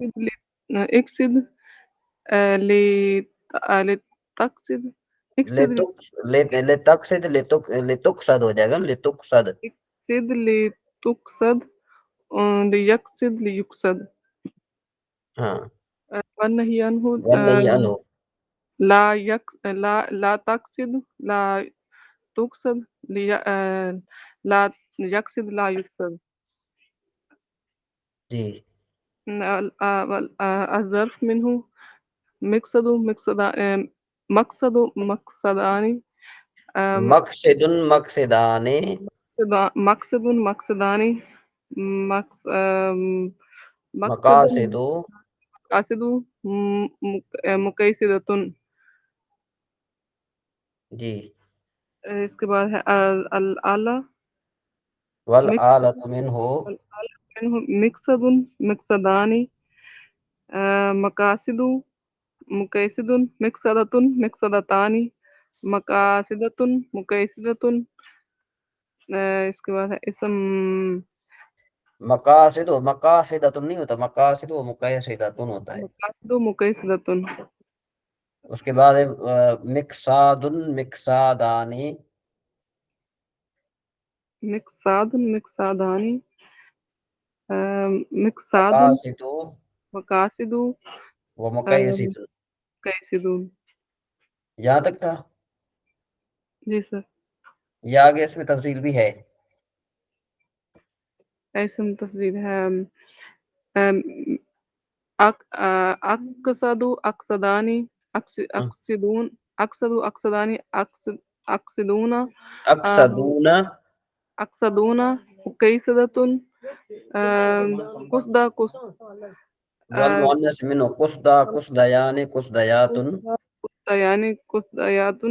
اقصد لتقصد لے اقصد تک لے تقصد لے تقصد ہو جائے گا، لے تقصد. اقصد لتقصد ليقصد ليقصد ہاں والنهي عنه والنہی عنہ. لا تقصد لا تقصد لا يقصد لا يقصد جی الظرف منه مقصد مقصد مقصدان مقصد مقصدان مقصد مقصدان مقصد مقاصد. مقاصد مقیسدۃ. جی اس کے بعد ہے الآلہ والآلۃ منہ. مقصد مقصدان مقاصد مقیسد مقصدۃ مقصدتان مقاصدۃ مقیسدۃ. اس کے بعد ہے اسم مقاصد و مقاصدۃ نہیں ہوتا، مقاصد و مقیسدۃ ہوتا ہے. مقاصد مقیسدۃ. اس کے بعد مقصاد مقصادان. مقصاد مقصادان مقصاد مقاصد مقاصد و مقیسد. مقیسد. یہاں تک تھا. جی سر. یہ آگے اس میں تفصیل بھی ہے. ایسم تفضیل ہے اقصد اقصدانی اقصدون اقصد اقصدانی اقصدون اقصدون اقصدون مقیسدۃ قصدہ والمؤنث منه قصدا قصدیان قصدیات. یعنی قصدیات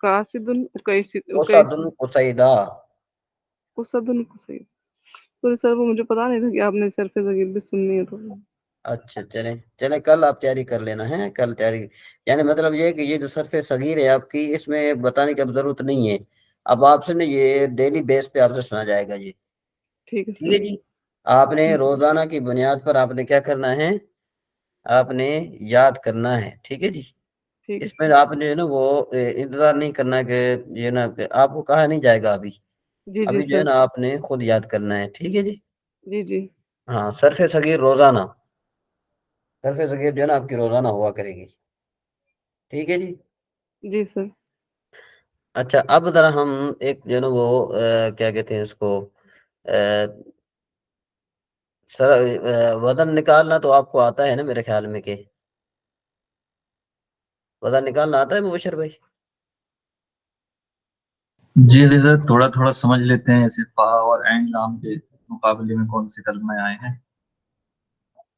قاصد قصد قصیدہ. قصد قصید. سوری سر وہ مجھے پتا نہیں تھا کہ آپ نے صرف ذکر بھی سننی ہے تو. اچھا چلیں چلیں کل آپ تیاری کر لینا ہے، کل تیاری. یعنی مطلب یہ کہ یہ جو صرف صغیر ہے آپ کی، اس میں بتانے کی اب ضرورت نہیں ہے. اب آپ سے یہ ڈیلی بیس پہ آپ سے سنا جائے گا جی. ٹھیک ہے ٹھیک سر. ہے جی. آپ نے روزانہ کی بنیاد پر آپ نے کیا کرنا ہے، آپ نے یاد کرنا ہے. ٹھیک ہے جی. ٹھیک ہے اس میں سر. آپ نے نا وہ انتظار نہیں کرنا کہ یہ نا کہ آپ کو کہا نہیں جائے گا ابھی. جی جی ابھی جو سر. ہے نا آپ نے خود یاد کرنا ہے. ٹھیک ہے جی. جی جی. ہاں صرف صغیر روزانہ، صرف صغیر جو ہے نا آپ کی روزانہ ہوا کرے گی. ٹھیک ہے جی. جی سر. اچھا اب ذرا ہم ایک جو ہے نا وہ کیا کہتے ہیں اس کو سر وزن نکالنا تو آپ کو آتا ہے نا میرے خیال میں، کہ وزن نکالنا آتا ہے مبشر بھائی؟ جی سر تھوڑا تھوڑا سمجھ لیتے ہیں، ایسے فا اور عین لام کے مقابلے میں کون سے کلمے آئے ہیں.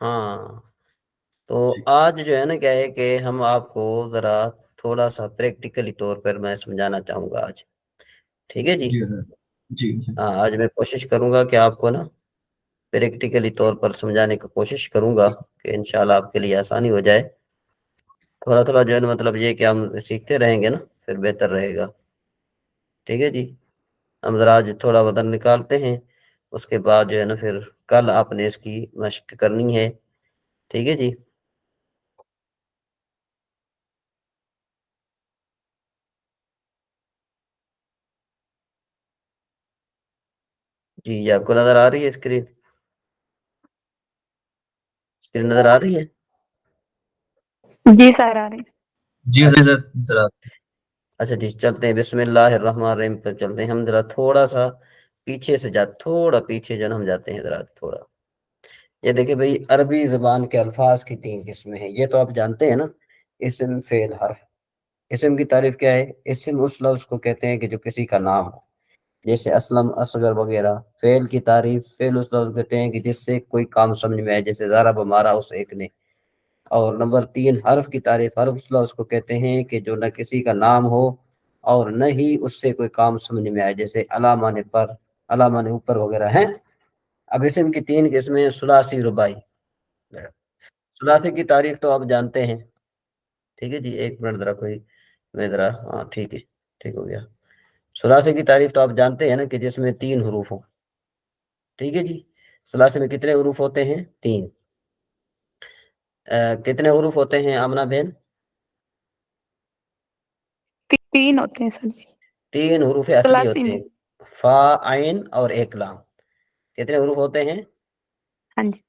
ہاں تو جی آج جو ہے نا کیا ہے کہ ہم آپ کو ذرا تھوڑا سا پریکٹیکلی طور پر میں سمجھانا چاہوں گا آج. ٹھیک ہے جی. جی سر. جی جی ہاں آج میں کوشش کروں گا کہ آپ کو نا پریکٹیکلی طور پر سمجھانے کی کوشش کروں گا کہ انشاءاللہ آپ کے لیے آسانی ہو جائے. تھوڑا تھوڑا جو ہے نا مطلب یہ کہ ہم سیکھتے رہیں گے نا پھر بہتر رہے گا. ٹھیک ہے جی. ہم ذرا آج تھوڑا وزن نکالتے ہیں، اس کے بعد جو ہے نا پھر کل آپ نے اس کی مشق کرنی ہے. ٹھیک ہے جی. جی یہ آپ کو نظر آ رہی ہے اسکرین؟ اسکرین نظر آ رہی ہے؟ جی سر آ رہی. جی اچھا سر ذرا. اچھا جی چلتے ہیں. بسم اللہ الرحمن الرحیم پر چلتے ہیں. ہم ذرا تھوڑا سا پیچھے سے تھوڑا پیچھے جو ہم جاتے ہیں ذرا تھوڑا. یہ دیکھیں بھئی عربی زبان کے الفاظ کی 3 قسمیں ہیں، یہ تو آپ جانتے ہیں نا. اسم فعل حرف. اسم کی تعریف کیا ہے؟ اسم اس لفظ کو کہتے ہیں کہ جو کسی کا نام ہو، جیسے اسلم اصغر وغیرہ. فعل کی تعریف فعل اس لفظ کہتے ہیں کہ جس سے کوئی کام سمجھ میں آئے، جیسے ضرب مارا اس ایک نے. اور نمبر 3 حرف کی تعریف. حرف اس لفظ کو کہتے ہیں کہ جو نہ کسی کا نام ہو اور نہ ہی اس سے کوئی کام سمجھ میں آئے، جیسے علامہ نے پر، علامہ نے اوپر وغیرہ ہیں. اب اسم کی 3 قسمیں ثلاثی رباعی. ثلاثی کی تعریف تو آپ جانتے ہیں. ٹھیک ہے جی. ایک منٹ ذرا کوئی میں ذرا ہاں ٹھیک ہے، ٹھیک ہو گیا. ثلاثی کی تعریف تو آپ جانتے ہیں نا کہ جس میں 3 حروف ہوں. ٹھیک ہے جی. ثلاثی میں کتنے حروف ہوتے ہیں؟ 3۔ کتنے حروف ہوتے ہیں آمنہ بہن؟ 3 ہوتے ہیں سر جی 3 حروف اصلی ثلاثی ہوتے میں۔ ہیں، فا عین اور ایک لام۔ کتنے حروف ہوتے ہیں؟ ہاں جی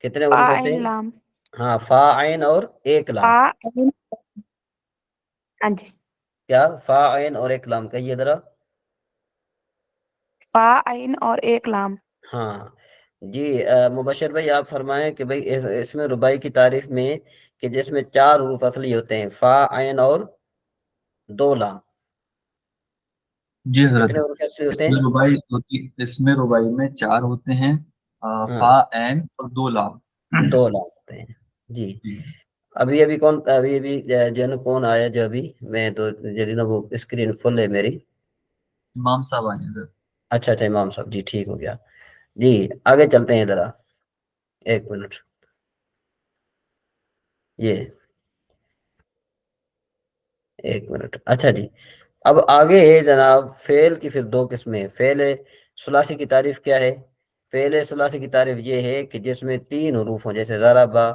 کتنے فا حروف ہوتے عین ہیں؟ لام ہاں، فا عین اور ایک لام۔ فا عین ہاں جی کیا؟ فا عین اور ایک لام، کہیے ذرا۔ فا عین اور ایک لام۔ ہاں جی، مبشر بھائی آپ فرمائیں کہ بھائی اس میں رباعی کی تعریف میں کہ جس میں 4 حروف اصلی ہوتے ہیں، فا عین اور 2 لام، جی حضرت، کتنے حروف اصلی ہوتے اس ہیں؟ اس میں رباعی میں 4 ہوتے ہیں، ہاں، فا عین اور 2 لام۔ 2 لام ہوتے ہیں جی۔ جی ابھی جو ہے نا کون آیا جو ابھی میں تو جو ہے نا وہ اسکرین فل ہے میری۔ امام صاحب آئے ہیں حضرت۔ اچھا امام صاحب جی، ٹھیک ہو گیا جی۔ آگے چلتے ہیں ذرا، 1 منٹ، یہ 1 منٹ۔ اچھا جی، اب آگے ہے جناب فعل کی پھر 2 قسمیں۔ فعل ثلاثی کی تعریف کیا ہے؟ فعل ثلاثی کی تعریف یہ ہے کہ جس میں 3 حروف ہوں، جیسے ضربا۔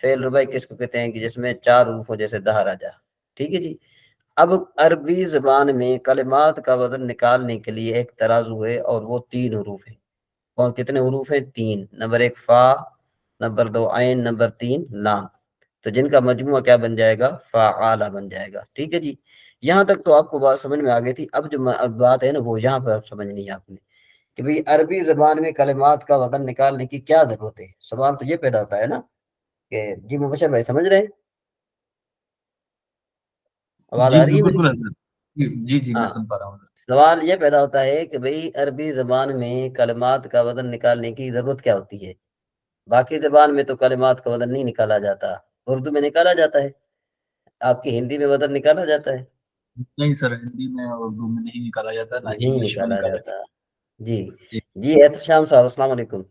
فعل رباعی کس کو کہتے ہیں؟ کہ جس میں 4 حروف ہوں، جیسے دہرجا۔ ٹھیک ہے جی۔ اب عربی زبان میں کلمات کا وزن نکالنے کے لیے ایک ترازو ہے، اور وہ 3 حروف ہیں۔ اور کتنے حروف ہیں؟ 3۔ نمبر 1 فا، نمبر 2 عین، نمبر 3 لام۔ تو جن کا مجموعہ کیا بن جائے گا؟ فعالہ بن جائے گا۔ ٹھیک ہے جی، یہاں تک تو آپ کو بات سمجھ میں آ گئی تھی۔ اب جو بات ہے نا وہ یہاں پہ سمجھنی ہے آپ نے کہ بھئی عربی زبان میں کلمات کا وزن نکالنے کی کیا ضرورت ہے۔ سوال تو یہ پیدا ہوتا ہے نا کہ جی مبشر بھائی سمجھ رہے ہیں؟ آواز جی آ رہی ہے میری؟ بالکل حضرت، جی میں ہاں، سن پا رہا ہوں حضرت۔ سوال یہ پیدا ہوتا ہے کہ بھئی عربی زبان میں کلمات کا وزن نکالنے کی ضرورت کیا ہوتی ہے؟ باقی زبان میں تو کلمات کا وزن نہیں نکالا جاتا، اردو میں نکالا جاتا ہے، آپ کی ہندی میں وزن نکالا جاتا ہے؟ نہیں سر، ہندی میں اور اردو میں نہیں نکالا جاتا، نہ ہی نہیں انگلش میں نکالا نکالا جاتا جاتا۔ جی۔ جی جی احتشام صاحب السلام علیکم۔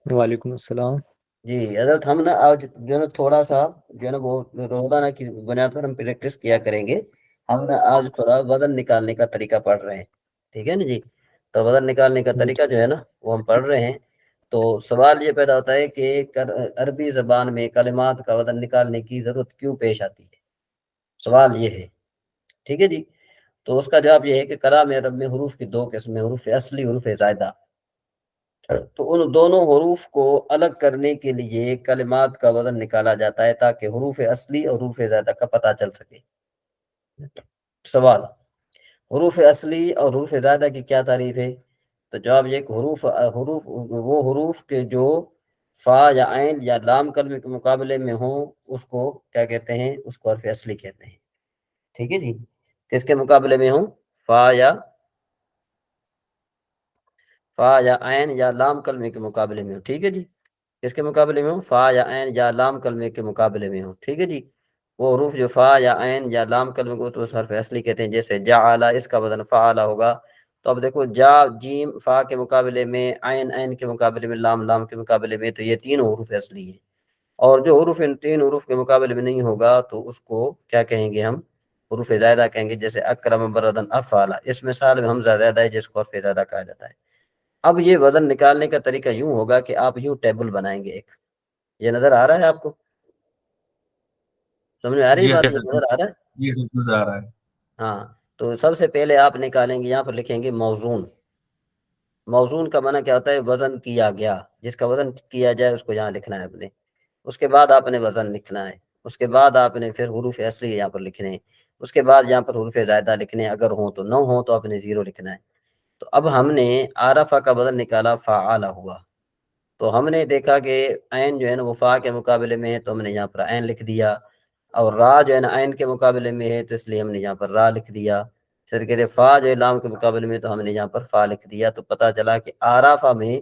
وعلیکم السلام۔ جی حضرت، ہم نا آج جو ہے نا تھوڑا سا جو ہے نا وہ روزانہ کی بنیاد پر ہم پریکٹس کیا کریں گے۔ ہم نا آج تھوڑا وزن نکالنے کا طریقہ پڑھ رہے ہیں، ٹھیک ہے نا جی؟ تو وزن نکالنے کا طریقہ جو ہے نا وہ ہم پڑھ رہے ہیں۔ تو سوال یہ پیدا ہوتا ہے کہ عربی زبان میں کلمات کا وزن نکالنے کی ضرورت کیوں پیش آتی ہے؟ سوال یہ ہے، ٹھیک ہے جی؟ تو اس کا جواب یہ ہے کہ کلام عرب میں حروف کی 2 قسمیں، حروف اصلی، حروف زائدہ۔ تو ان دونوں حروف کو الگ کرنے کے لیے کلمات کا وزن نکالا جاتا ہے تاکہ حروف اصلی اور حروف زائدہ کا پتہ چل سکے۔ سوال، حروف اصلی اور حروف زائدہ کی کیا تعریف ہے؟ تو جواب یہ کہ وہ حروف کے جو فا یا عین یا لام کلمے کے مقابلے میں ہوں اس کو کیا کہتے ہیں؟ اس کو حرف اصلی کہتے ہیں۔ ٹھیک ہے جی، کس کے مقابلے میں ہوں؟ فا یا عین یا لام کلمے کے مقابلے میں ہوں۔ ٹھیک ہے جی، کس کے مقابلے میں ہوں؟ فا یا عین یا لام کلمے کے مقابلے میں ہوں۔ ٹھیک ہے جی، وہ حروف جو فا یا عین یا لام کلمے کو تو اس حرف اصلی کہتے ہیں، جیسے جعل، اس کا وزن فعل ہوگا۔ تو اب دیکھو، جا جیم فا کے مقابلے میں، عین کے مقابلے میں، لام کے مقابلے میں، تو یہ 3 حروف اصلی ہیں۔ اور جو حروف ان 3 حروف کے مقابلے میں نہیں ہوگا تو اس کو کیا کہیں گے؟ ہم حروف زائدہ کہیں گے، جیسے اکرم بردن افعل۔ اس مثال میں حمزہ زائدہ ہے جس کو حرف زائدہ کہا جاتا ہے۔ اب یہ وزن نکالنے کا طریقہ یوں ہوگا کہ آپ یوں ٹیبل بنائیں گے ایک، یہ نظر آ رہا ہے آپ کو؟ سمجھ میں آ رہی جی بات؟ یہ حضرت، نظر آ رہا ہے؟ جی حضرت نظر آ رہا ہے۔ ہاں، تو سب سے پہلے آپ نکالیں گے، یہاں پر لکھیں گے موزون۔ موزون کا معنی کیا ہوتا ہے؟ وزن کیا گیا، جس کا وزن کیا جائے اس کو یہاں لکھنا ہے اپنے۔ اس کے بعد آپ نے وزن لکھنا ہے، اس کے بعد آپ نے پھر حروف اصلی یہاں پر لکھنے ہیں، اس کے بعد یہاں پر حروف زائدہ لکھنے ہیں، اگر ہوں تو، نہ ہوں تو آپ نے 0 لکھنا ہے۔ تو اب ہم نے عرفہ کا وزن نکالا، فعال ہوا۔ تو ہم نے دیکھا کہ عین جو ہے نا وہ فا کے مقابلے میں ہے تو ہم نے یہاں پر عین لکھ دیا، اور را جو ہے نا عین کے مقابلے میں ہے تو اس لیے ہم نے یہاں پر را لکھ دیا۔ پھر کہتے فا جو ہے لام کے مقابلے میں تو ہم نے یہاں پر فا لکھ دیا۔ تو پتہ چلا کہ عرفہ میں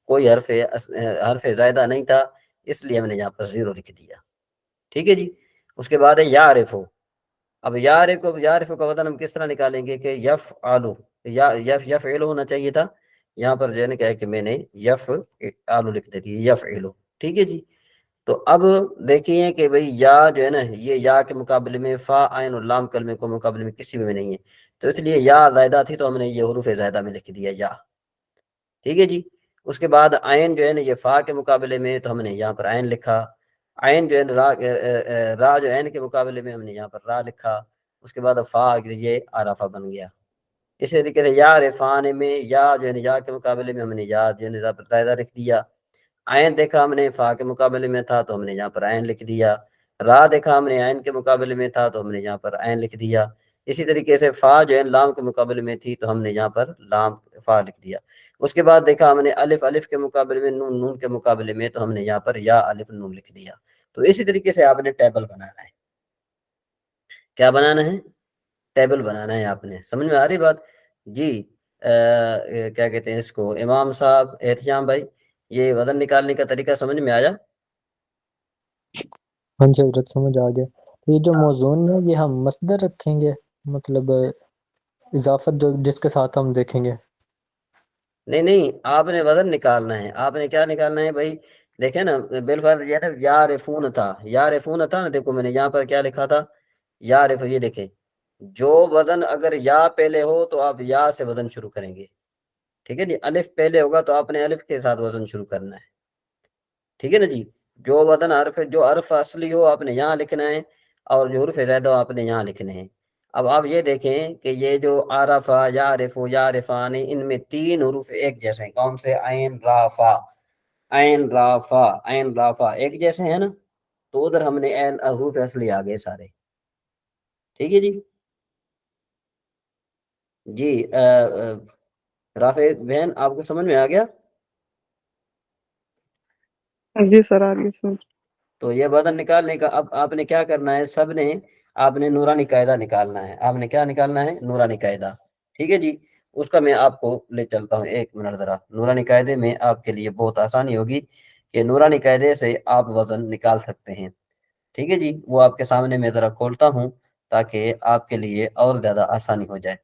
کوئی حرف زائدہ نہیں تھا، اس لیے ہم نے یہاں پر 0 لکھ دیا۔ ٹھیک ہے جی، اس کے بعد ہے یعرفو۔ اب یعرفو کا وزن ہم کس طرح نکالیں گے کہ یفعلو، یفعلو ہونا چاہیے تھا، یہاں پر جو ہے نا کیا ہے کہ میں نے یفعلو لکھ دیتی ہے، یفعلو۔ ٹھیک ہے جی، تو اب دیکھیے کہ بھئی یا جو ہے نا یہ یا کے مقابلے میں، فا عین اور لام کلمے کو مقابلے میں کسی میں نہیں ہے، تو اس لیے یا زائدہ تھی تو ہم نے یہ حروف زائدہ میں لکھ دیا یا۔ ٹھیک ہے جی. اس کے بعد عین جو ہے نا یہ فا کے مقابلے میں تو ہم نے یہاں پر عین لکھا. عین جو ہے نا را جو عین کے مقابلے میں ہم نے یہاں پر را لکھا. اس کے بعد فا یہ عرفہ بن گیا. اسی طریقے سے یا رفان میں یا جو ہے نا یا کے مقابلے میں ہم نے یا جو ہے زائدہ لکھ دیا. عین دیکھا ہم نے فا کے مقابلے میں تھا تو ہم نے یہاں پر عین لکھ دیا. را دیکھا ہم نے عین کے مقابلے میں تھا تو ہم نے یہاں پر عین لکھ دیا. اسی طریقے سے فا جو ہے لام کے مقابلے میں تھی تو ہم نے یہاں پر لام فا لکھ دیا. اس کے بعد دیکھا ہم نے الف الف کے مقابلے میں نون نون کے مقابلے میں تو ہم نے یہاں پر یا الف نون لکھ دیا. تو اسی طریقے سے آپ نے ٹیبل بنانا ہے. کیا بنانا ہے؟ ٹیبل بنانا ہے آپ نے. سمجھ میں آ رہی بات؟ جی. کیا کہتے ہیں اس کو امام صاحب احتشام بھائی یہ وزن نکالنے کا طریقہ سمجھ میں آیا؟ ہاں جی حضرت سمجھ آ گیا. یہ جو موزون ہے یہ ہم مصدر رکھیں گے، مطلب اضافت جو جس کے ساتھ ہم دیکھیں گے؟ نہیں آپ نے وزن نکالنا ہے. آپ نے کیا نکالنا ہے بھائی؟ دیکھیں نا بالفعل یہ نا یارفون تھا، یارفون تھا نا. دیکھو میں نے یہاں پر کیا لکھا تھا؟ یارف. یہ دیکھیں جو وزن اگر یا پہلے ہو تو آپ یا سے وزن شروع کریں گے. ٹھیک ہے جی. الف پہلے ہوگا تو آپ نے الف کے ساتھ وزن شروع کرنا ہے. ٹھیک ہے نا جی. جو وزن جو حرف اصلی ہو آپ نے یہاں لکھنا ہے، اور جو حروف زائدہ ہو آپ نے یہاں لکھنے ہیں. اب آپ یہ دیکھیں کہ یہ جو عرفہ یعرف یعرفان ان میں تین حروف ایک جیسے ہیں. کون سے؟ عین را فا. عین را فا عین را فا ایک جیسے ہیں نا. تو ادھر ہم نے عین حروف اصلی آ گئے سارے. ٹھیک ہے جی. جی رافع بہن آپ کو سمجھ میں آ گیا؟ جی سر آ گئی سمجھ. تو یہ وزن نکالنے کا اب آپ نے کیا کرنا ہے؟ سب نے آپ نے نورانی قاعدہ نکالنا ہے. آپ نے کیا نکالنا ہے؟ نورانی قاعدہ. ٹھیک ہے جی. اس کا میں آپ کو لے چلتا ہوں. ایک منٹ ذرا. نورانی قاعدے میں آپ کے لیے بہت آسانی ہوگی کہ نورانی قاعدے سے آپ وزن نکال سکتے ہیں. ٹھیک ہے جی. وہ آپ کے سامنے میں ذرا کھولتا ہوں تاکہ آپ کے لیے اور زیادہ آسانی ہو جائے.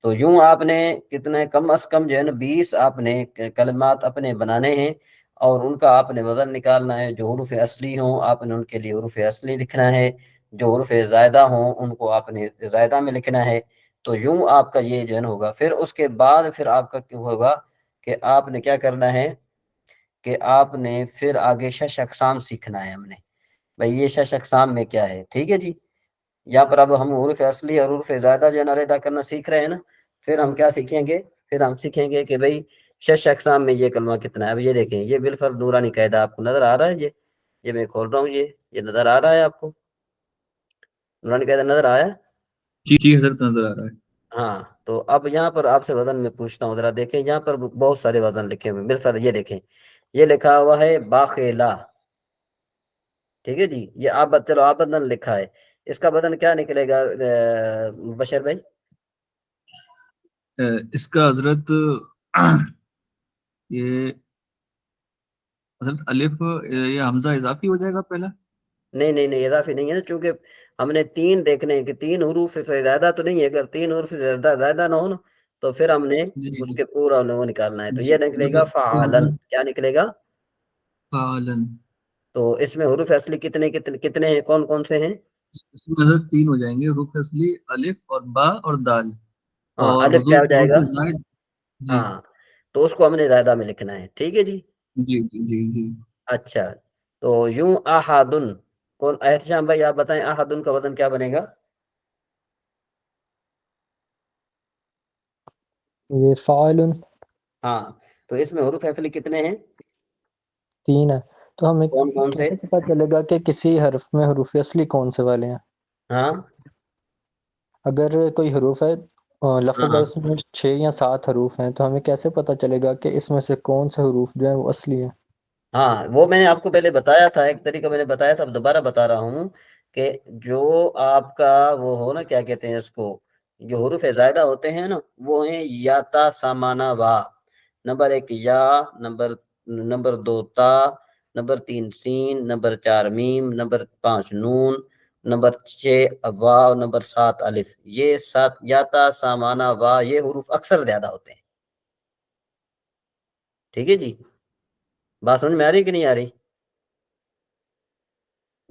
تو یوں آپ نے کتنے کم از کم جو ہے نا 20 آپ نے کلمات اپنے بنانے ہیں، اور ان کا آپ نے وزن نکالنا ہے. جو حروف اصلی ہوں آپ نے ان کے لیے حروف اصلی لکھنا ہے، جو حروف زائدہ ہوں ان کو آپ نے زائدہ میں لکھنا ہے. تو یوں آپ کا یہ جو ہے نا ہوگا. پھر اس کے بعد پھر آپ کا کیوں ہوگا کہ آپ نے کیا کرنا ہے کہ آپ نے پھر آگے شش اقسام سیکھنا ہے. ہم نے بھائی یہ شش اقسام میں کیا ہے. ٹھیک ہے جی. یہاں پر اب ہم حروف اصلی اور حروف زائدہ جو ہے نا علیحدہ کرنا سیکھ رہے ہیں نا. پھر ہم کیا سیکھیں گے؟ پھر ہم سیکھیں گے کہ بھائی شش اقسام میں یہ کلمہ کتنا ہے. اب یہ دیکھیں یہ بالفعل نورانی قاعدہ آپ کو نظر آ رہا ہے. یہ میں کھول رہا ہوں. یہ نظر آ رہا ہے آپ کو؟ نورانی قاعدہ نظر آیا؟ جی حضرت نظر آ رہا ہے. ہاں. تو اب یہاں پر آپ سے وزن میں پوچھتا ہوں. ذرا دیکھیں یہاں پر بہت سارے وزن لکھے ہوئے بالفعل. یہ دیکھیں یہ لکھا ہوا ہے باخیلا. ٹھیک ہے جی. یہ آپ چلو آپ بدن لکھا ہے. اس کا بدن کیا نکلے گا بشیر بھائی؟ اس کا حضرت یہ حضرت الف یہ حمزہ اضافی ہو جائے گا پہلا. نہیں اضافی نہیں ہے نا. چونکہ ہم نے تین دیکھنے ہیں کہ تین حروف سے زیادہ تو نہیں ہے. اگر تین حروف سے زیادہ نہ ہو نا تو پھر ہم نے جی اس جی کے پورا لوگوں نکالنا ہے. تو جی یہ نکلے گا فعالن. کیا نکلے گا؟ فعلن. تو اس میں حروف اصلی کتنے ہیں؟ کون کون سے ہیں؟ اس میں حضرت تین ہو جائیں گے. حروف اصلی الف اور با اور دال. ہاں اور الف کیا ہو جائے حروف گا؟ زائد. جی ہاں تو اس کو ہم نے زیادہ میں لکھنا ہے. ٹھیک ہے جی. جی جی جی جی. اچھا تو یوں احدن. کون احتشام بھائی آپ بتائیں احدن کا وزن کیا بنے گا؟ یہ فعال ہاں تو اس میں حروف اصلی کتنے ہیں؟ 3 ہے. تو ہمیں کون کون سے؟ کیسے پتا چلے گا کہ کسی حرف میں حروف اصلی کون سے والے ہیں؟ ہاں اگر کوئی حروف ہے لفظ ہے ہاں اس میں 6 یا 7 حروف ہیں تو ہمیں کیسے پتا چلے گا کہ اس میں سے کون سے حروف جو ہیں وہ اصلی ہیں؟ ہاں وہ میں نے آپ کو پہلے بتایا تھا. ایک طریقہ میں نے بتایا تھا. اب دوبارہ بتا رہا ہوں کہ جو آپ کا وہ ہو نا کیا کہتے ہیں اس کو، جو حروف زائدہ ہوتے ہیں نا وہ ہیں یا تا سامانا وا. نمبر 1 یا، نمبر 2 تا، نمبر 3 سین، نمبر 4 میم، نمبر 5 نون، نمبر 6 واو، نمبر 7 الف. یہ 7 یا تا سامانا وا یہ حروف اکثر زیادہ ہوتے ہیں. ٹھیک ہے جی. بات سمجھ میں آ رہی کہ نہیں آ رہی؟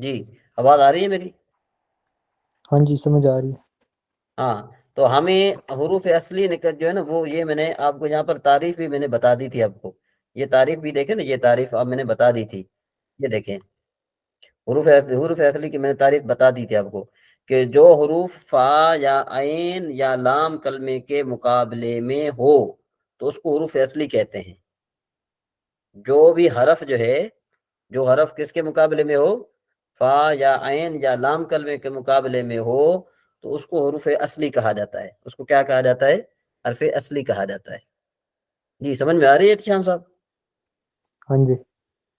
جی آواز آ رہی ہے میری؟ ہاں جی سمجھ آ رہی ہے. ہاں تو تو ہمیں حروف اصلی جو ہے نا وہ یہ میں نے آپ کو یہاں پر تعریف بھی میں نے بتا دی تھی آپ کو، یہ تعریف بھی دیکھیں نا، یہ تعریف اب میں نے بتا دی تھی، یہ دیکھیں حروف اصلی کی میں نے تعریف بتا دی تھی آپ کو کہ جو حروف فا یا عین یا لام کلمے کے مقابلے میں ہو تو اس کو حروف اصلی کہتے ہیں۔ جو بھی حرف جو ہے، جو حرف کس کے مقابلے میں ہو، فا یا عین یا لام کلمے کے مقابلے میں ہو تو اس کو حروف اصلی کہا جاتا ہے۔ اس کو کیا کہا جاتا ہے؟ حرف اصلی کہا جاتا ہے۔ جی سمجھ میں آ رہی ہے احتشام صاحب؟ ہاں جی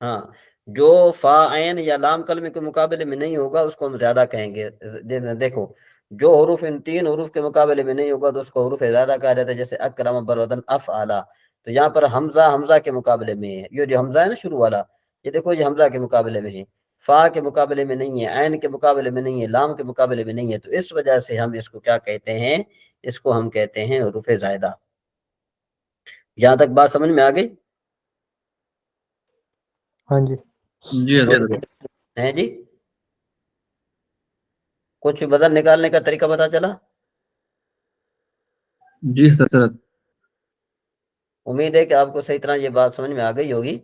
ہاں، جو فا عین یا لام کلمے کے مقابلے میں نہیں ہوگا اس کو ہم زیادہ کہیں گے۔ دیکھو جو حروف ان تین حروف کے مقابلے میں نہیں ہوگا تو اس کو حروف زیادہ کہا جاتا ہے، جیسے اکرم برودن افعلا، تو یہاں پر حمزہ کے مقابلے میں ہے، یہ جو حمزہ ہے نا شروع والا، یہ دیکھو یہ حمزہ کے مقابلے میں ہے، فا کے مقابلے میں نہیں ہے، عین کے مقابلے میں نہیں ہے، لام کے مقابلے میں نہیں ہے، تو اس وجہ سے ہم اس کو کیا کہتے ہیں؟ اس کو ہم کہتے ہیں حروف زائدہ۔ یہاں تک بات سمجھ میں آ گئی؟ ہاں جی جی حضرت۔ ہیں جی؟ کچھ وزن نکالنے کا طریقہ پتا چلا؟ جی حضرت۔ امید ہے کہ آپ کو صحیح طرح یہ بات سمجھ میں آ گئی ہوگی۔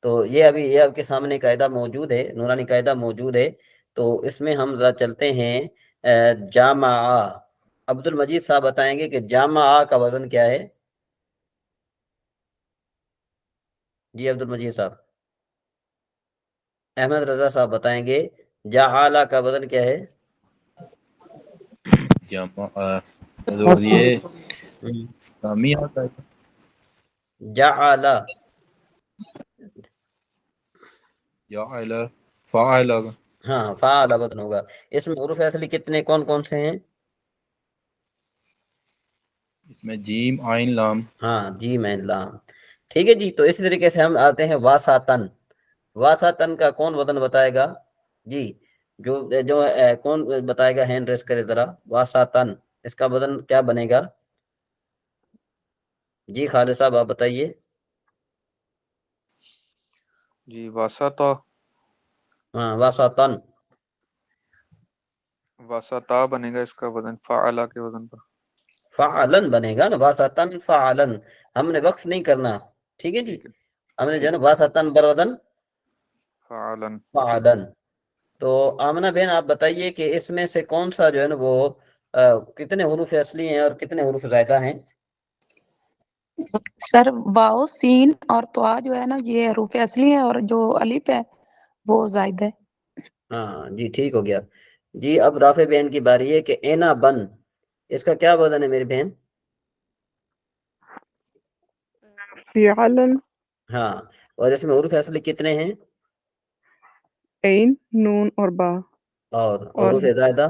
تو یہ ابھی یہ آپ کے سامنے قاعدہ موجود ہے، نورانی قاعدہ موجود ہے، تو اس میں ہم ذرا چلتے ہیں جامع۔ عبد المجید صاحب بتائیں گے کہ جامع کا وزن کیا ہے؟ جی عبد المجید صاحب۔ احمد رضا صاحب بتائیں گے جعل کا وزن کیا ہے؟ حضور یہ سامی آتا ہے۔ جعل جعل فاعل۔ ہاں فعل وزن ہوگا۔ اس میں حروف اصلی کتنے کون کون سے ہیں؟ اس میں جیم عین لام۔ ہاں جیم عین لام، ٹھیک ہے جی۔ تو اسی طریقے سے ہم آتے ہیں واسطن۔ واسطن کا کون وزن بتائے گا؟ جی جو کون بتائے گا؟ ہینڈ ریس کرے ذرا۔ واسطن اس کا وزن کیا بنے گا؟ جی خالد صاحب آپ بتائیے۔ جی واسطہ، ہاں واسطن، واسطہ بنے گا اس کا وزن فعلا کے وزن پر۔ فعلن بنے گا نا، واسطن فعلن، ہم نے وقف نہیں کرنا، ٹھیک ہے جی۔ ہم نے جو ہے نا واسطن برودن فعلن۔ فعلن۔ تو آمنہ بہن آپ بتائیے کہ اس میں سے کون سا جو ہے نا وہ کتنے حروف اصلی ہیں اور کتنے حروف زائدہ ہیں؟ سر واو سین اور توا جو ہے نا یہ حروف اصلی ہے، اور جو الف ہے وہ زائد ہے۔ ہاں جی ٹھیک ہو گیا جی۔ اب رافع بہن کی باری ہے کہ اینا بن، اس کا کیا وزن ہے میری بہن؟ فعلن، ہاں، اور اس میں حروف اصلی کتنے ہیں؟ عین، نون اور با، اور اور حروف زائدہ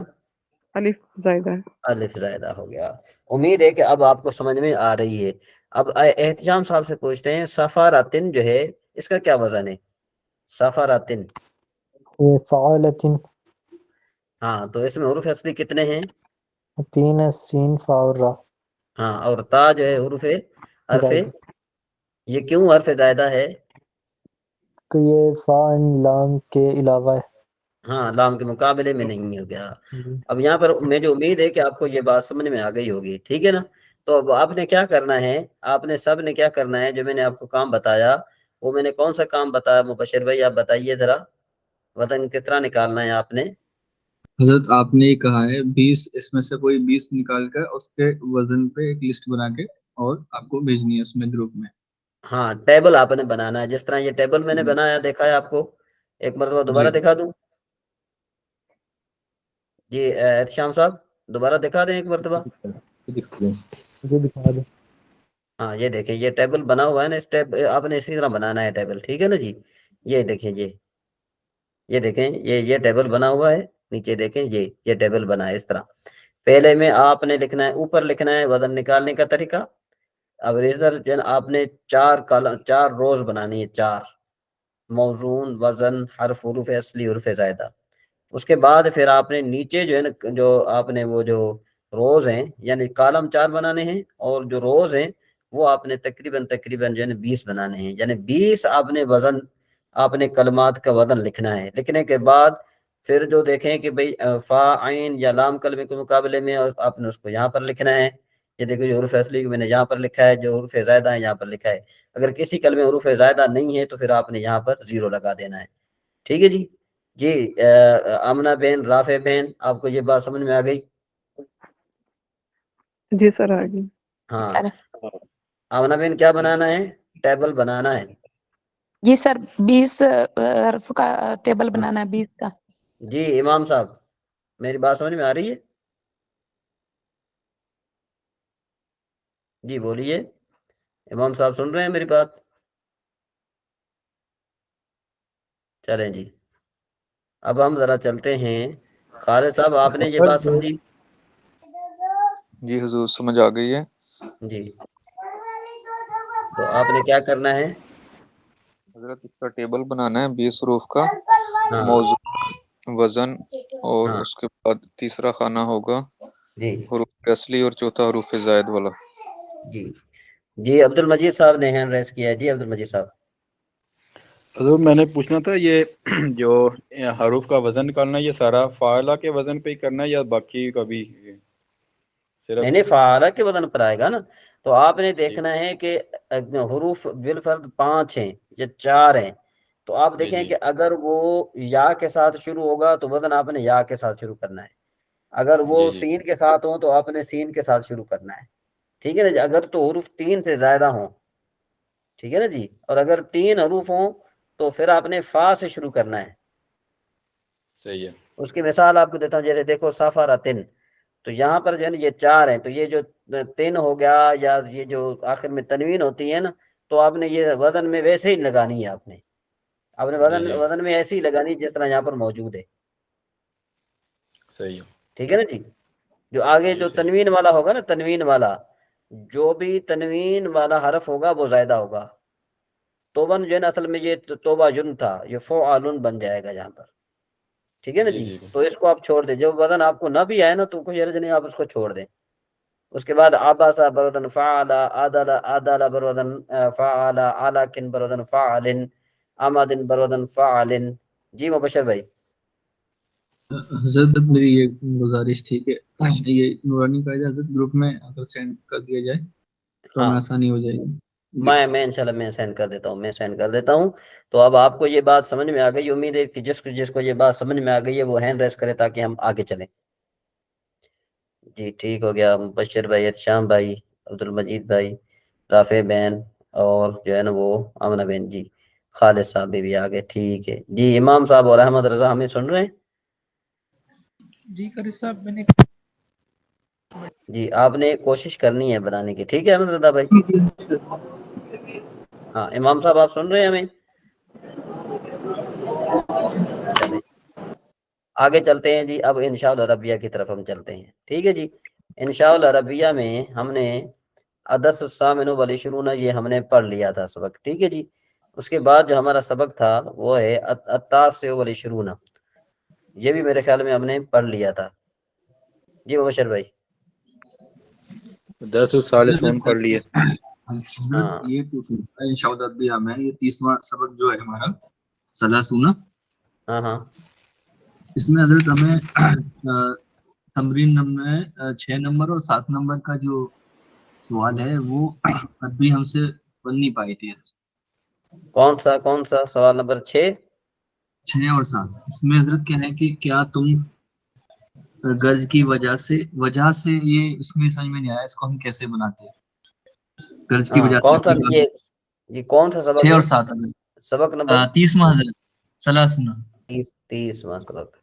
الف زائدہ ہے۔ الف زائدہ ہو گیا۔ امید ہے کہ اب آپ کو سمجھ میں آ رہی ہے۔ اب احتشام صاحب سے پوچھتے ہیں سفاراتن جو ہے اس کا کیا وزن ہے؟ سفاراتن، یہ فعالتن، ہاں تو اس میں حروف اصلی کتنے ہیں؟ 3 ہے، سین فا اور را۔ ہاں، اور تا جو ہے حروف حرف، زائد، یہ کیوں حرف زائدہ ہے؟ تو یہ فا ان لام کے علاوہ ہے۔ ہاں لام کے مقابلے میں نہیں ہو گیا۔ جی اب یہاں پر مجھے امید ہے کہ آپ کو یہ بات سمجھ میں آ گئی ہوگی، ٹھیک ہے نا؟ تو اب آپ نے کیا کرنا ہے، آپ نے سب نے کیا کرنا ہے، جو میں نے آپ کو کام بتایا وہ میں نے کون سا کام بتایا؟ مبشر بھائی آپ بتائیے ذرا، وزن کتنا نکالنا ہے آپ نے؟ حضرت آپ نے یہ کہا ہے 20، اس میں سے کوئی 20 نکال کر اس کے وزن پہ ایک لسٹ بنا کے اور آپ کو بھیجنی ہے اس میں گروپ میں۔ ہاں ٹیبل آپ نے بنانا ہے، جس طرح یہ ٹیبل میں نے بنایا دیکھا ہے آپ کو، ایک مرتبہ دوبارہ جی دکھا دوں؟ جی احتشام صاحب دوبارہ دکھا دیں ایک مرتبہ؟ مجھے دکھا دیں۔ ہاں یہ دیکھیں یہ ٹیبل بنا ہوا ہے نا، اس آپ نے اسی طرح بنانا ہے ٹیبل، ٹھیک ہے نا جی؟ یہ دیکھیں یہ دیکھیں یہ ٹیبل بنا ہوا ہے، نیچے دیکھیں یہ ٹیبل بنا ہے اس طرح۔ پہلے میں آپ نے لکھنا ہے، اوپر لکھنا ہے وزن نکالنے کا طریقہ۔ اب ادھر جو ہے آپ نے 4 روز بنانی ہے، 4 موزون، وزن، حرف، حروف اصلی، حروف زائدہ۔ اس کے بعد پھر آپ نے نیچے جو ہے نا جو آپ نے وہ جو روز ہیں یعنی کالم 4 بنانے ہیں، اور جو روز ہیں وہ آپ نے تقریباً جو ہے نا 20 بنانے ہیں، یعنی 20 آپ نے وزن، آپ نے کلمات کا وزن لکھنا ہے۔ لکھنے کے بعد پھر جو دیکھیں کہ بھئی فا عین یا لام کلمے کے مقابلے میں آپ نے اس کو یہاں پر لکھنا ہے. یہ دیکھو جو حروف اصلی میں نے یہاں پر لکھا ہے, جو حروف زائدہ ہیں یہاں پر لکھا ہے. اگر کسی کلمے حروف زائدہ نہیں ہے تو پھر آپ نے یہاں پر 0 لگا دینا ہے. ٹھیک ہے جی. جی آمنہ بہن, رافع بہن, آپ کو یہ بات سمجھ میں آ گئی؟ جی سر آگے. ہاں سر آمنہ بہن, کیا بنانا ہے؟ ٹیبل بنانا ہے. جی سر 20 حرف کا ٹیبل بنانا ہے 20 کا. جی امام صاحب, میری بات سمجھ میں آ رہی ہے؟ جی بولیے, امام صاحب سن رہے ہیں میری بات؟ چلیں جی, اب ہم ذرا چلتے ہیں. خالد صاحب, آپ نے یہ بات سمجھی؟ جی حضور سمجھ آ گئی ہے. جی, تو آپ نے کیا کرنا ہے؟ حضرت اس کا ٹیبل بنانا ہے 20 حروف کا, ہاں موضوع, وزن, اور ہاں اس کے بعد تیسرا خانہ ہوگا جی حروف اصلی اور چوتھا حروف زائد والا. جی جی. عبد المجید صاحب نے ہینڈ ریس کیا ہے. جی عبد المجید صاحب. حضور میں نے پوچھنا تھا, یہ جو حروف کا وزن نکالنا ہے یہ سارا فاعلہ کے وزن پہ ہی کرنا ہے یا باقی کا بھی صرف؟ نہیں فعالہ کے وزن پر آئے گا نا. تو آپ نے جی دیکھنا ہے کہ حروف بالفرد 5 ہیں یا 4 ہیں. تو آپ جی دیکھیں جی کہ اگر وہ یا کے ساتھ شروع ہوگا تو وزن آپ نے یا کے ساتھ شروع کرنا ہے. اگر وہ جی جی سین کے ساتھ ہوں تو آپ نے سین کے ساتھ شروع کرنا ہے. ٹھیک ہے نا جی. اگر تو حروف 3 سے زیادہ ہوں, ٹھیک ہے نا جی, اور اگر 3 حروف ہوں تو پھر آپ نے فا سے شروع کرنا ہے. صحیح ہے. اس کی مثال آپ کو دیتا ہوں. جیسے دیکھو سفارتن, تو یہاں پر جو ہے نا یہ 4 ہیں, تو یہ جو 3 ہو گیا, یا یہ جو آخر میں تنوین ہوتی ہے نا, تو آپ نے یہ وزن میں ویسے ہی لگانی ہے. آپ نے جی جی وزن میں ایسی ہی لگانی جس طرح یہاں پر موجود ہے. صحیح ہے. ٹھیک ہے نا جی. جو آگے جی جو صحیح. تنوین والا ہوگا نا, تنوین والا, جو بھی تنوین والا حرف ہوگا وہ زائدہ ہوگا. توبن جو ہے نا اصل میں یہ توبہ جن تھا, یہ فعالن بن جائے گا یہاں پر. ٹھیک ہے نا جی. تو اس کو آپ چھوڑ دیں. جب وزن آپ کو نہ بھی آئے نا تو کوئی حرج نہیں, آپ اس کو چھوڑ دیں. اس کے بعد آباسا برودن فعلا, آدالا آدالا برودن فعلا, آلاکن برودن فعلن, آمادن برودن فعلن. جی مبشر بھائی. حضرت میری یہ گزارش تھی کہ یہ نورانی قاعدہ حضرت گروپ میں اگر سینڈ کر دیا جائے تو ہمیں ہاں, آسانی ہو جائے گی. میں انشاءاللہ میں سینڈ کر دیتا ہوں. تو اب آپ کو یہ بات سمجھ میں آ گئی. امید ہے کہ جس کو یہ بات سمجھ میں آ گئی ہے وہ ہینڈ ریس کرے تاکہ ہم آگے چلیں. جی ٹھیک ہو گیا. مبشر بھائی, ارشام بھائی, عبد المجید بھائی, رافع بہن, اور جو ہے نا وہ آمنہ بہن. جی خالد صاحب بھی آ گئے. ٹھیک ہے جی. امام صاحب اور احمد رضا ہمیں سن رہے ہیں؟ جی قاری صاحب میں نے جی آپ نے کوشش کرنی ہے بنانے کی. ٹھیک ہے احمد رضا بھائی. ہاں امام صاحب آپ سن رہے ہیں ہمیں؟ چلیں آگے چلتے ہیں جی. اب انشاء العربیہ کی طرف ہم چلتے ہیں. ٹھیک ہے جی. انشاء العربیہ میں ہم نے عدس الثامن والعشرون یہ ہم نے پڑھ لیا تھا سبق. ٹھیک ہے جی. اس کے بعد جو ہمارا سبق تھا وہ ہے التاسع والعشرون, یہ بھی میرے خیال میں ہم نے پڑھ لیا تھا. جی مبشر بھائی. 10 ثالثون پڑھ لیے. حضرت ہاں یہ پوچھنا انشاءاللہ بھی ہمیں یہ 30واں سبق جو ہے ہمارا ثلاثون, ہاں ہاں اس میں حضرت ہمیں تمرین نمبر 6 نمبر اور 7 نمبر کا جو سوال ہے وہ ابھی ہم سے بن نہیں پائی تھی. کون سا سوال نمبر 6؟ 6 اور 7. اس میں حضرت کیا ہے کہ کیا تم غرض کی وجہ سے یہ اس میں سمجھ میں نہیں آیا, اس کو ہم کیسے بناتے ہیں. غرض کی ہاں وجہ سے کون سا یہ کون سا سبق 6 ہے؟ اور 7 حضرت. سبق نمبر 30واں حضرت ثلاثون. 30واں سبق.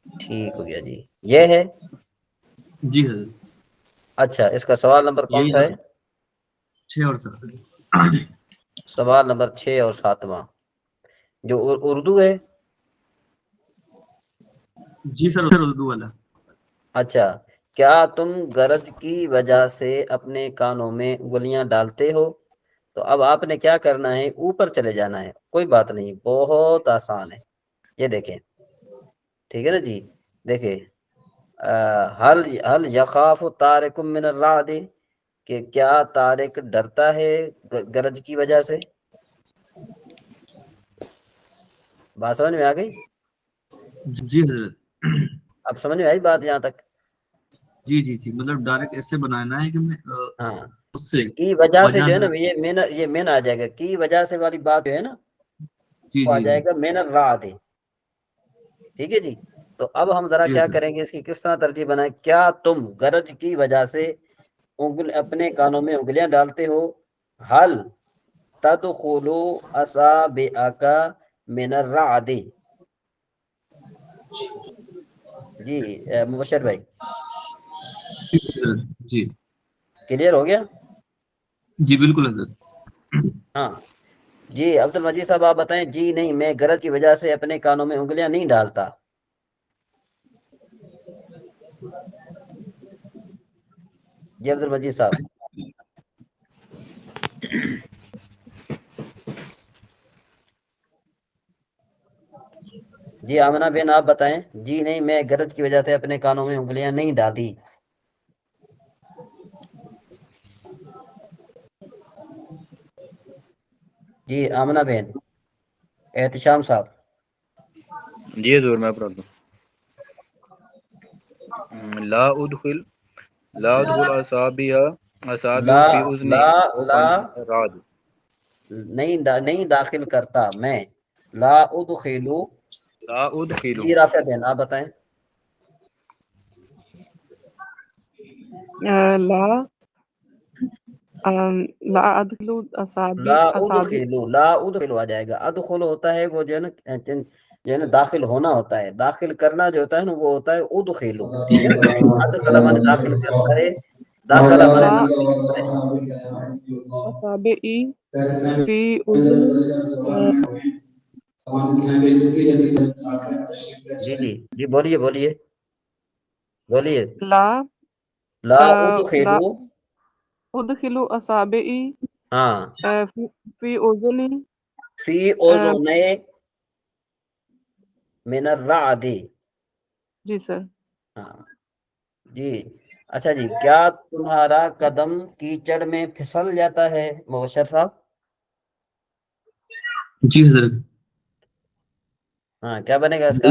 ٹھیک ہو گیا جی. یہ ہے. جی حضرت. اچھا اس کا سوال نمبر کون یہی سا ہے؟ 6 اور 7. سوال نمبر 6 اور 7واں جو اردو ہے. جی سر اردو والا. اچھا, کیا تم غرض کی وجہ سے اپنے کانوں میں انگلیاں ڈالتے ہو؟ تو اب آپ نے کیا کرنا ہے, اوپر چلے جانا ہے. کوئی بات نہیں, بہت آسان ہے. یہ دیکھیں. ٹھیک ہے نا جی. دیکھیں حل یخاف طارق من الرعد, کہ کیا طارق ڈرتا ہے گرج کی وجہ سے؟ بات سمجھ میں آ گئی؟ جی حضرت اب سمجھ میں آئی بات یہاں تک؟ جی جی جی مطلب ڈائریکٹ ایسے بنانا ہے کہ میں ہاں اس سے کی وجہ سے جو ہے نا وجہ یہ مین آ جائے گا، کی وجہ سے والی بات جو ہے نا جی وہ آ جی جائے جی گا مین الرعد۔ ٹھیک ہے جی، تو اب ہم ذرا جی کیا حضرت کریں گے، اس کی کس طرح ترتیب بنائیں؟ کیا تم غرض کی وجہ سے اپنے کانوں میں انگلیاں ڈالتے ہو؟ حل تدخلوا اصابعک من الرعد۔ جی مبشر بھائی جی حضرت، جی کلیئر ہو گیا؟ جی بالکل حضرت۔ ہاں جی عبد المجید صاحب آپ بتائیں۔ جی نہیں، میں غرض کی وجہ سے اپنے کانوں میں انگلیاں نہیں ڈالتا۔ جی عبد المجید صاحب۔ جی آمنہ بین آپ بتائیں۔ جی نہیں، میں غرض کی وجہ سے اپنے کانوں میں انگلیاں نہیں ڈالتی۔ جی آمنہ بین، احتشام صاحب۔ جی حضور میں پڑھتا ہوں۔ لا ادخل اصابع لا فی اذنی لا وہ لا رعد۔ نہیں داخل کرتا میں، لا ادخلو۔ لا ادخل جی رافع بین آپ بتائیں۔ لا لا ادخلو لا اصابع ادخلو، لا ادخلو آ جائے گا۔ ادخل ہوتا ہے وہ جو ہے نا داخل ہونا ہوتا ہے، داخل کرنا جو ہوتا ہے نا وہ ہوتا ہے ادخلو۔ ٹھیک ہے نا، ادخل مانے داخل کرتا ہے، داخلہ مانے لا داخل کرتا ہے۔ اصابع فی اذن جی جی جی بولیے بولیے بولیے۔ لا لا لا ادخلو، ادخلو اصابعی ہاں فی اذنی فی اذنی من الرعد۔ جی سر۔ ہاں جی اچھا جی، کیا تمہارا قدم کیچڑ میں پھسل جاتا ہے مبشر صاحب؟ جی حضرت۔ ہاں کیا بنے گا اس کا؟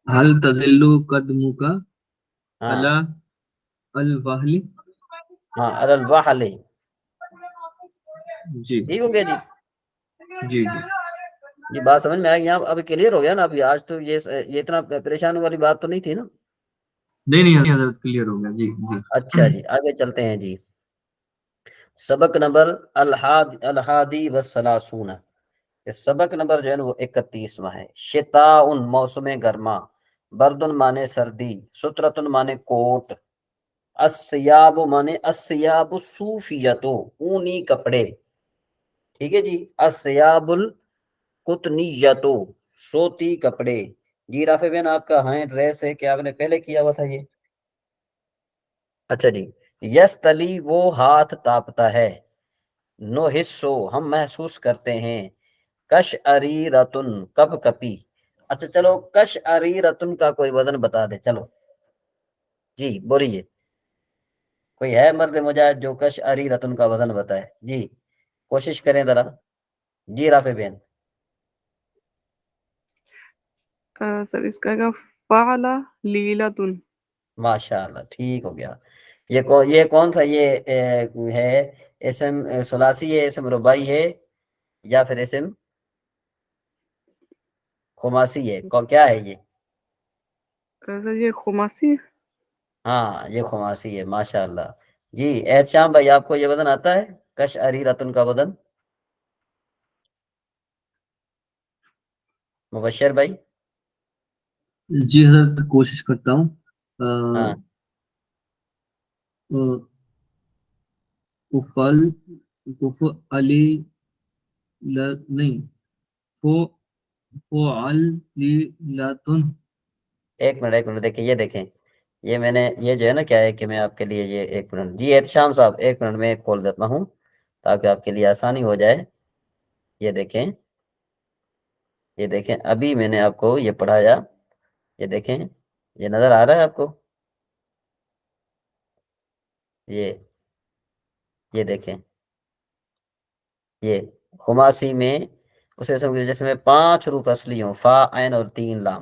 حل تزل قدمک ہاں علی الوہل۔ ہاں علی الوحل۔ جی ٹھیک ہو گیا جی؟ جی جی یہ بات سمجھ میں آ گئی؟ ابھی کلیئر ہو گیا نا؟ ابھی آج تو یہ اتنا پریشان والی بات تو نہیں تھی نا؟ نہیں حضرت کلیئر ہو گیا۔ جی جی اچھا جی آگے چلتے ہیں جی۔ سبق نمبر الحادی والثلاثون، سبق نمبر جو ہے نا وہ 31واں ہے۔ شتاء موسم گرما، بردن مانے سردی، سترتن مانے کوٹ، الثیاب مانے الثیاب الصوفیۃ اونی کپڑے۔ ٹھیک ہے جی، الثیاب القطنیۃ سوتی کپڑے۔ جی رافع بین آپ کا ہاں ڈریس ہے، کیا آپ نے پہلے کیا ہوا تھا یہ؟ اچھا جی، یس تلی وہ ہاتھ تاپتا ہے، نو حصو ہم محسوس کرتے ہیں، کش اری رتن کب کپی۔ اچھا چلو کش اری رتن کا کوئی وزن بتا دے، چلو جی بولیے، کوئی ہے مرد مجاہد جو کش اری رتن کا وزن بتائے؟ جی کوشش کریں ذرا۔ جی رافع بین۔ سر اس کا گا فعل لیلتن۔ ماشاء اللہ ٹھیک ہو گیا۔ یہ کون سا یہ ہے؟ اسم ثلاثی ہے، اسم رباعی ہے، یا پھر اسم خماسی ہے؟ کیا ہے یہ؟ سر یہ خماسی ہے۔ ہاں یہ خماسی ہے، ماشاء اللہ۔ جی احتشام بھائی آپ کو یہ وزن آتا ہے، کش اری رتن کا وزن؟ مبشر بھائی؟ جی حضرت کوشش کرتا ہوں۔ ہاں کفل کف علی نہیں فعل لیلتن۔ ایک منٹ دیکھیں، یہ دیکھیں، یہ میں نے یہ جو ہے نا کیا ہے کہ میں آپ کے لیے یہ ایک منٹ، جی احتشام صاحب ایک منٹ میں کھول دیتا ہوں تاکہ آپ کے لیے آسانی ہو جائے۔ یہ دیکھیں ابھی میں نے آپ کو یہ پڑھایا، یہ دیکھیں، یہ نظر آ رہا ہے آپ کو؟ یہ دیکھیں، یہ خماسی میں اسے سمجھے جیسے میں 5 حروف اصلی ہوں، فا عین اور 3 لام،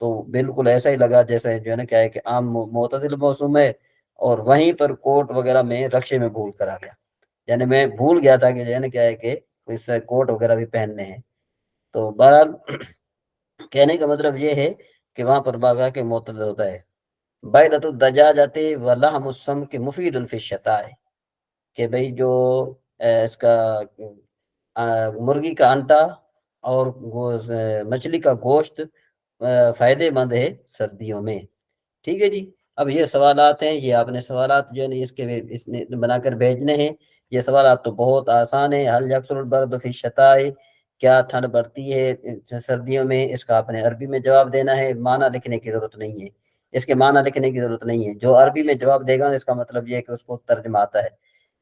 تو بالکل ایسا ہی لگا جیسے جو ہے نا کیا ہے کہ عام معتدل موسم ہے، اور وہیں پر کوٹ وغیرہ میں رکشے میں بھول کر آ گیا، یعنی میں بھول گیا تھا کہ جو ہے نا کیا ہے کہ اس سے کوٹ وغیرہ بھی پہننے ہیں۔ تو بہرحال کہنے کا مطلب یہ ہے کہ وہاں پر باغا کے معتدل ہوتا ہے۔ بیدۃ الدجاجۃ ولحم السمک مفید فی الشتاء، کہ بھئی جو اس کا مرغی کا انڈا اور مچھلی کا گوشت فائدے مند ہے سردیوں میں۔ ٹھیک ہے جی، اب یہ سوالات ہیں، یہ آپ نے سوالات جو ہے اس نے بنا کر بھیجنے ہیں۔ یہ سوالات تو بہت آسان ہیں۔ حل یکثر البرد فی الشتاء، کیا ٹھنڈ بڑھتی ہے سردیوں میں؟ اس کا آپ نے عربی میں جواب دینا ہے، معنی لکھنے کی ضرورت نہیں ہے، اس کے معنی لکھنے کی ضرورت نہیں ہے۔ جو عربی میں جواب دے گا اس کا مطلب یہ ہے کہ اس کو ترجمہ آتا ہے۔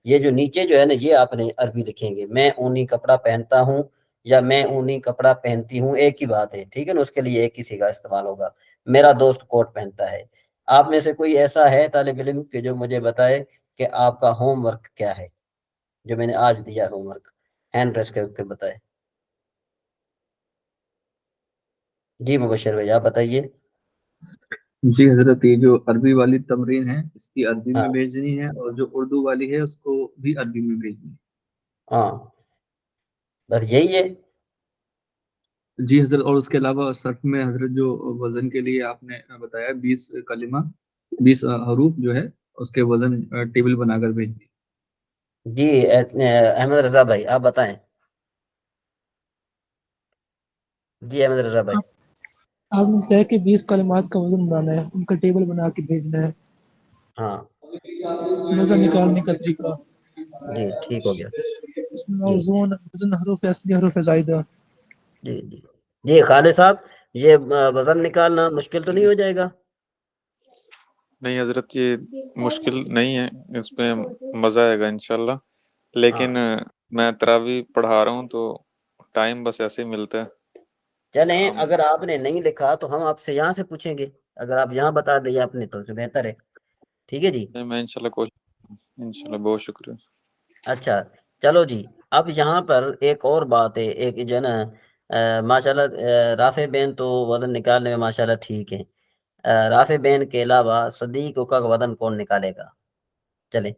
یہ جو نیچے جو ہے نا یہ آپ نے عربی لکھیں گے، میں اونی کپڑا پہنتا ہوں یا میں اونی کپڑا پہنتی ہوں، ایک ہی بات ہے، ٹھیک ہے نا، اس کے لیے ایک ہی صیغہ استعمال ہوگا۔ میرا دوست کوٹ پہنتا ہے۔ آپ میں سے کوئی ایسا ہے طالب علم کہ جو مجھے بتائے کہ آپ کا ہوم ورک کیا ہے، جو میں نے آج دیا ہوم ورک، ہینڈ ریس کر کے بتائے۔ جی مبشر بھائی آپ بتائیے۔ جی حضرت، یہ جو عربی والی تمرین ہے اس کی عربی ہاں میں بھیجنی ہے، اور جو اردو والی ہے اس کو بھی عربی میں بھیجنی ہے۔ ہاں بس یہی ہے۔ جی حضرت، اور اس کے علاوہ صرف میں حضرت جو وزن کے لیے آپ نے بتایا 20 کلمہ 20 حروف جو ہے اس کے وزن ٹیبل بنا کر بھیجیے۔ جی احمد رضا بھائی آپ بتائیں۔ جی احمد رضا بھائی۔ آپ نے بتایا کہ 20 کلمات کا وزن بنانا ہے، ان کا ٹیبل بنا کے بھیجنا ہے، ہاں وزن نکالنے کا طریقہ، جی ٹھیک ہو گیا۔ اس میں جی موزون وزن حروف اصلی حروف زائدہ۔ جی جی جی خالد صاحب، یہ وزن نکالنا مشکل تو نہیں ہو جائے گا؟ نہیں حضرت، یہ مشکل نہیں ہے، اس پہ مزہ آئے گا انشاءاللہ، لیکن میں تراویح پڑھا رہا ہوں تو ٹائم بس ایسے ہی ملتا ہے۔ چلیں اگر آپ نے نہیں لکھا تو ہم آپ سے یہاں سے پوچھیں گے، اگر آپ یہاں بتا دیں آپ نے تو بہتر ہے۔ ٹھیک ہے جی، میں انشاءاللہ کوشش، انشاءاللہ بہت شکریہ۔ اچھا چلو جی، اب یہاں پر ایک اور بات ہے، ایک جو ہے نا ماشاءاللہ رافع بین تو وزن نکالنے میں ماشاءاللہ ٹھیک ہے، رافع بین کے علاوہ صدیق کا وزن کون نکالے گا؟ چلیں،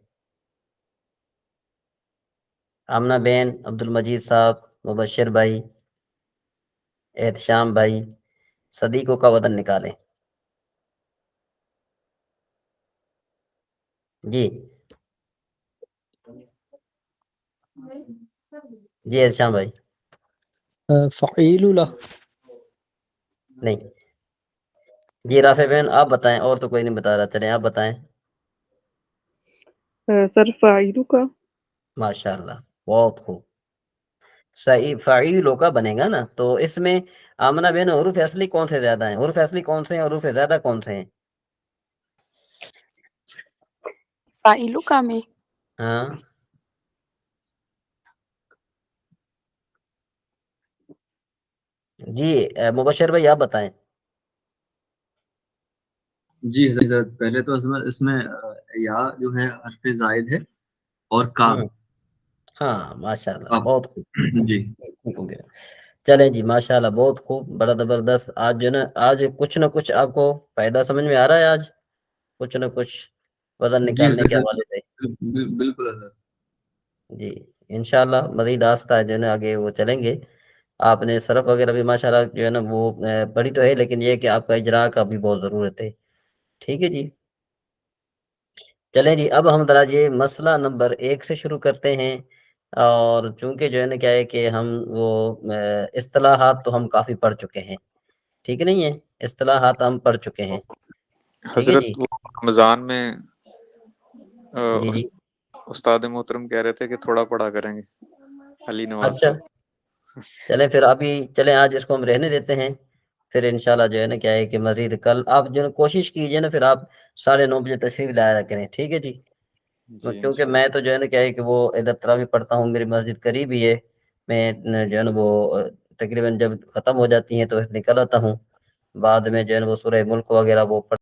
آمنہ بین، عبد المجید صاحب، مبشر بھائی، احتشام بھائی، صدیقوں کا وزن نکالیں۔ جی جی احتشام بھائی۔ فعیل له۔ نہیں جی رافع بین آپ بتائیں، اور تو کوئی نہیں بتا رہا، چلیں آپ بتائیں۔ سر فاعلو کا۔ ماشاءاللہ بہت خوب، صحیح، فعیلوں کا بنے گا نا۔ تو اس میں آمنہ بین حروف اصلی کون سے زیادہ ہیں؟ حروف اصلی کون سے ہیں، حروف زیادہ کون سے ہیں؟ فاعلو کا میں ہاں جی مبشر بھائی آپ بتائیں۔ جی حضرت، پہلے تو اس میں یا جو ہے حرف زائد ہے، اور کا۔ ہاں ماشاءاللہ بہت خوب، جی ٹھیک ہو گیا۔ چلیں جی ماشاءاللہ بہت خوب، بڑا زبردست۔ آج جو ہے نا آج کچھ نہ کچھ آپ کو فائدہ سمجھ میں آ رہا ہے، آج کچھ نہ کچھ وزن جی نکالنے کے حضرت، حوالے سے۔ بالکل حضرت۔ جی انشاءاللہ مزید آستہ جو ہے نا آگے وہ چلیں گے۔ آپ نے صرف وغیرہ بھی ماشاءاللہ جو ہے نا وہ پڑھی تو ہے، لیکن یہ کہ آپ کا اجراء کا بھی بہت ضرورت ہے۔ ٹھیک ہے جی، چلیں جی اب ہم ذرا یہ مسئلہ نمبر 1 سے شروع کرتے ہیں، اور چونکہ جو ہے نا کیا ہے کہ ہم وہ اصطلاحات تو ہم کافی پڑھ چکے ہیں، ٹھیک نہیں ہے، اصطلاحات ہم پڑھ چکے ہیں، ٹھیک ہے حضرت جی۔ وہ رمضان میں جی جی استاد محترم کہہ رہے تھے کہ تھوڑا پڑھا کریں گے، علی نواز اچھا صاحب۔ چلیں پھر ابھی چلیں آج اس کو ہم رہنے دیتے ہیں، پھر انشاءاللہ جو ہے نا کیا ہے کہ مزید کل آپ جو ہے کوشش کیجئے نا، پھر آپ 9:30 بجے تشریف لایا کریں، ٹھیک ہے جی۔ جی کیونکہ میں تو جو ہے نا کیا ہے کہ وہ ادھر تراویح پڑھتا ہوں، میری مسجد قریب ہی ہے، میں جو ہے نا وہ تقریباً جب ختم ہو جاتی ہیں تو نکل آتا ہوں، بعد میں جو ہے نا وہ سورہ ملک وغیرہ وہ